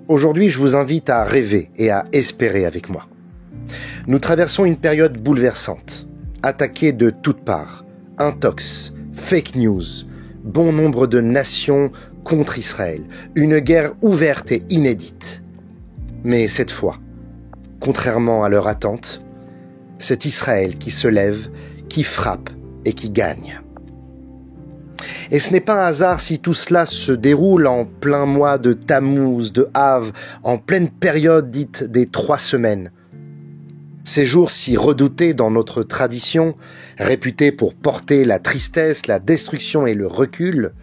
Aujourd'hui, je vous invite à rêver et à espérer avec moi. Nous traversons une période bouleversante, attaquée de toutes parts, intox, fake news, bon nombre de nations contre Israël, une guerre ouverte et inédite. Mais cette fois, contrairement à leur attente, c'est Israël qui se lève, qui frappe et qui gagne. Et ce n'est pas un hasard si tout cela se déroule en plein mois de Tammuz, de Av, en pleine période dite des 3 semaines. Ces jours si redoutés dans notre tradition, réputés pour porter la tristesse, la destruction et le recul,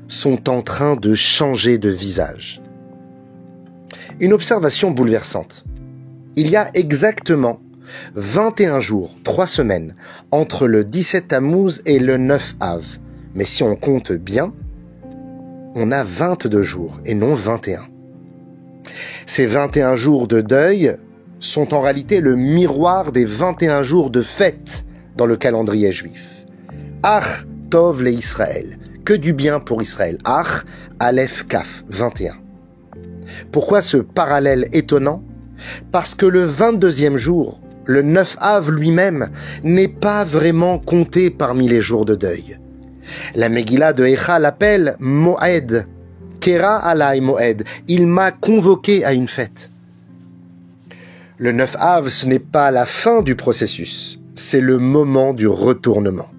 sont en train de changer de visage. Une observation bouleversante. Il y a exactement 21 jours, 3 semaines, entre le 17 Tammuz et le 9 Av. Mais si on compte bien, on a 22 jours et non 21. Ces 21 jours de deuil sont en réalité le miroir des 21 jours de fête dans le calendrier juif. Ach Tov le Israël, que du bien pour Israël. Ach, Aleph, Kaf, 21. Pourquoi ce parallèle étonnant? Parce que le 22e jour, le 9 Av lui-même, n'est pas vraiment compté parmi les jours de deuil. La Megillah de Echa l'appelle Moed, Kera alai Moed, il m'a convoqué à une fête. Le 9 Av, ce n'est pas la fin du processus, c'est le moment du retournement.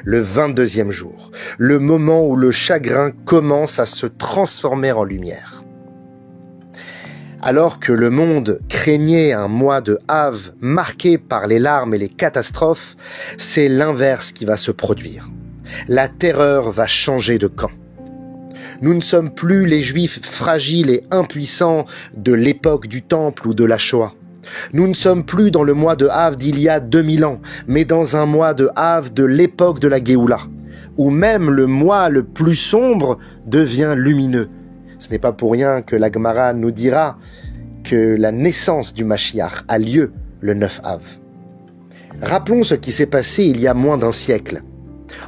Le 22e jour, le moment où le chagrin commence à se transformer en lumière. Alors que le monde craignait un mois de Av marqué par les larmes et les catastrophes, c'est l'inverse qui va se produire. La terreur va changer de camp. Nous ne sommes plus les Juifs fragiles et impuissants de l'époque du Temple ou de la Shoah. Nous ne sommes plus dans le mois de Av d'il y a 2000 ans, mais dans un mois de Av de l'époque de la Géoula, où même le mois le plus sombre devient lumineux. Ce n'est pas pour rien que la Gemara nous dira que la naissance du Mashiach a lieu le 9 Av. Rappelons ce qui s'est passé il y a moins d'un siècle.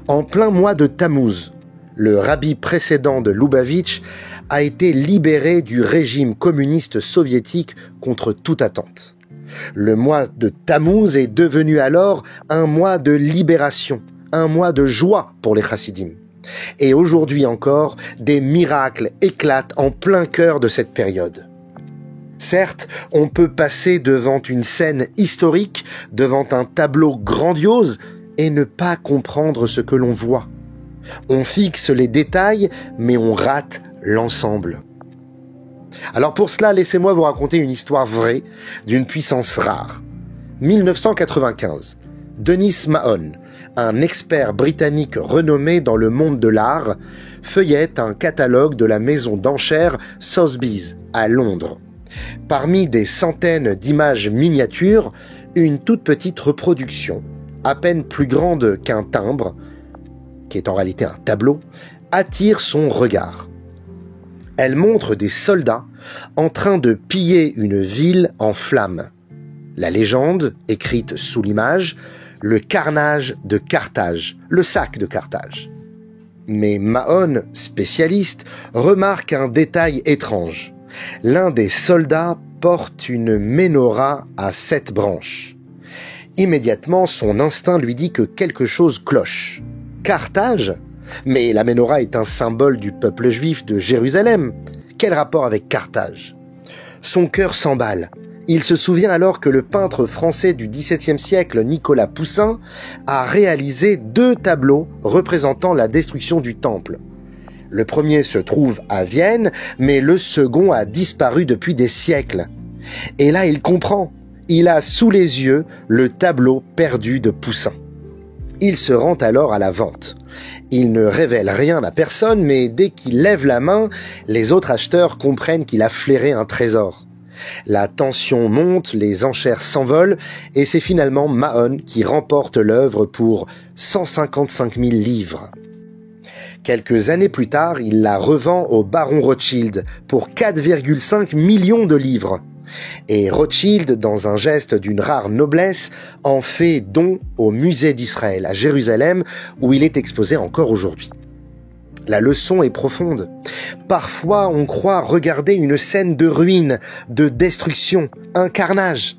En plein mois de Tammuz, le rabbi précédent de Lubavitch a été libéré du régime communiste soviétique contre toute attente. Le mois de Tammuz est devenu alors un mois de libération, un mois de joie pour les chassidim. Et aujourd'hui encore, des miracles éclatent en plein cœur de cette période. Certes, on peut passer devant une scène historique, devant un tableau grandiose, et ne pas comprendre ce que l'on voit. On fixe les détails, mais on rate l'ensemble. Alors pour cela, laissez-moi vous raconter une histoire vraie, d'une puissance rare. 1995, Denis Mahon, un expert britannique renommé dans le monde de l'art, feuillette un catalogue de la maison d'enchères Sotheby's à Londres. Parmi des centaines d'images miniatures, une toute petite reproduction, à peine plus grande qu'un timbre, qui est en réalité un tableau, attire son regard. Elle montre des soldats en train de piller une ville en flammes. La légende, écrite sous l'image, le carnage de Carthage, le sac de Carthage. Mais Mahon, spécialiste, remarque un détail étrange. L'un des soldats porte une menorah à 7 branches. Immédiatement, son instinct lui dit que quelque chose cloche. Carthage? Mais la menorah est un symbole du peuple juif de Jérusalem. Quel rapport avec Carthage? Son cœur s'emballe. Il se souvient alors que le peintre français du XVIIe siècle, Nicolas Poussin, a réalisé 2 tableaux représentant la destruction du temple. Le premier se trouve à Vienne, mais le second a disparu depuis des siècles. Et là, il comprend. Il a sous les yeux le tableau perdu de Poussin. Il se rend alors à la vente. Il ne révèle rien à personne, mais dès qu'il lève la main, les autres acheteurs comprennent qu'il a flairé un trésor. La tension monte, les enchères s'envolent, et c'est finalement Mahon qui remporte l'œuvre pour 155 000 livres. Quelques années plus tard, il la revend au baron Rothschild pour 4,5 millions de livres. Et Rothschild, dans un geste d'une rare noblesse, en fait don au musée d'Israël à Jérusalem, où il est exposé encore aujourd'hui. La leçon est profonde. Parfois, on croit regarder une scène de ruine, de destruction, un carnage,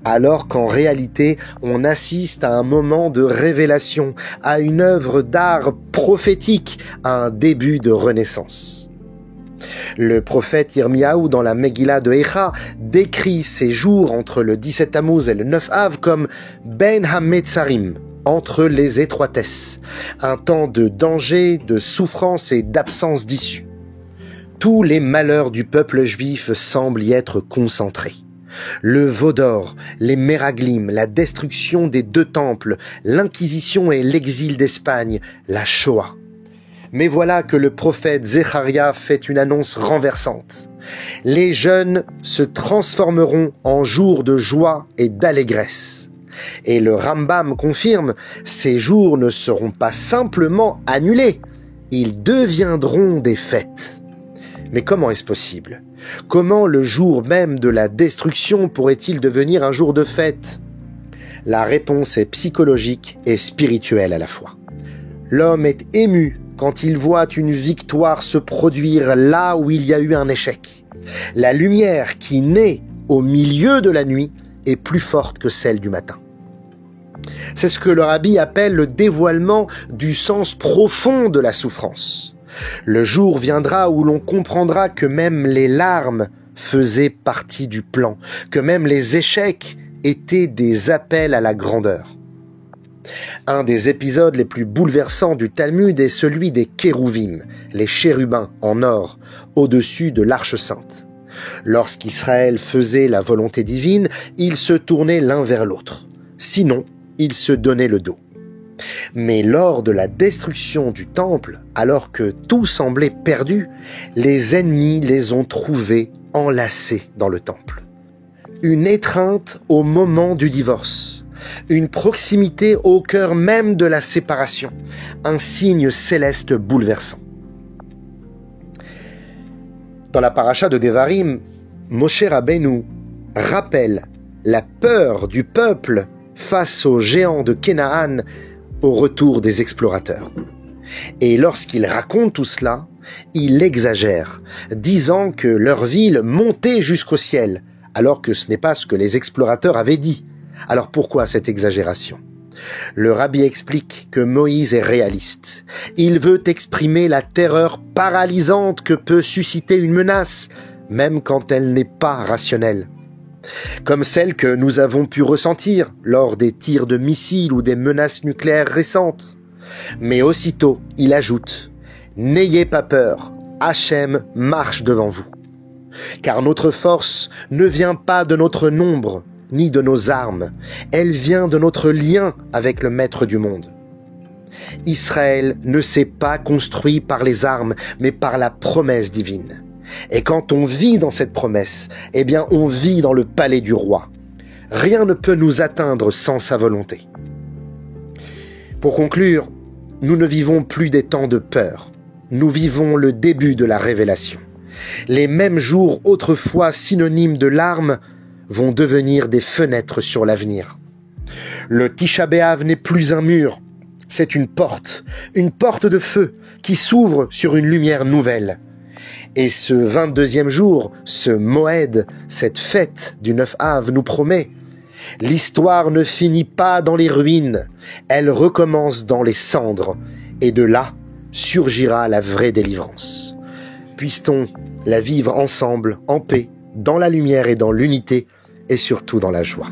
alors qu'en réalité, on assiste à un moment de révélation, à une œuvre d'art prophétique, à un début de renaissance. Le prophète Yirmiyahu, dans la Megillah de Echa, décrit ces jours entre le 17 Tammuz et le 9 Av comme Ben HaMetzarim, entre les étroitesses, un temps de danger, de souffrance et d'absence d'issue. Tous les malheurs du peuple juif semblent y être concentrés. Le veau d'or, les méraglim, la destruction des 2 temples, l'Inquisition et l'exil d'Espagne, la Shoah. Mais voilà que le prophète Zecharia fait une annonce renversante. Les jeunes se transformeront en jours de joie et d'allégresse. Et le Rambam confirme, ces jours ne seront pas simplement annulés, ils deviendront des fêtes. Mais comment est-ce possible? Comment le jour même de la destruction pourrait-il devenir un jour de fête? La réponse est psychologique et spirituelle à la fois. L'homme est ému quand il voit une victoire se produire là où il y a eu un échec. La lumière qui naît au milieu de la nuit est plus forte que celle du matin. C'est ce que le rabbi appelle le dévoilement du sens profond de la souffrance. Le jour viendra où l'on comprendra que même les larmes faisaient partie du plan, que même les échecs étaient des appels à la grandeur. Un des épisodes les plus bouleversants du Talmud est celui des Kérouvim, les chérubins en or, au-dessus de l'Arche sainte. Lorsqu'Israël faisait la volonté divine, ils se tournaient l'un vers l'autre. Sinon, ils se donnaient le dos. Mais lors de la destruction du temple, alors que tout semblait perdu, les ennemis les ont trouvés enlacés dans le temple. Une étreinte au moment du divorce, une proximité au cœur même de la séparation, un signe céleste bouleversant. Dans la paracha de Devarim, Moshe Rabbeinu rappelle la peur du peuple face aux géants de Canaan au retour des explorateurs. Et lorsqu'il raconte tout cela, il exagère, disant que leur ville montait jusqu'au ciel, alors que ce n'est pas ce que les explorateurs avaient dit. Alors pourquoi cette exagération? Le rabbi explique que Moïse est réaliste. Il veut exprimer la terreur paralysante que peut susciter une menace, même quand elle n'est pas rationnelle. Comme celle que nous avons pu ressentir lors des tirs de missiles ou des menaces nucléaires récentes. Mais aussitôt, il ajoute « N'ayez pas peur, Hachem marche devant vous. Car notre force ne vient pas de notre nombre, ni de nos armes, elle vient de notre lien avec le Maître du monde. Israël ne s'est pas construit par les armes, mais par la promesse divine. Et quand on vit dans cette promesse, eh bien on vit dans le palais du roi. Rien ne peut nous atteindre sans sa volonté. Pour conclure, nous ne vivons plus des temps de peur. Nous vivons le début de la révélation. Les mêmes jours autrefois synonymes de larmes vont devenir des fenêtres sur l'avenir. Le Tisha B'Av n'est plus un mur, c'est une porte de feu qui s'ouvre sur une lumière nouvelle. Et ce 22e jour, ce Moed, cette fête du 9 Av nous promet: l'histoire ne finit pas dans les ruines, elle recommence dans les cendres, et de là surgira la vraie délivrance. Puisse-t-on la vivre ensemble, en paix, dans la lumière et dans l'unité, et surtout dans la joie.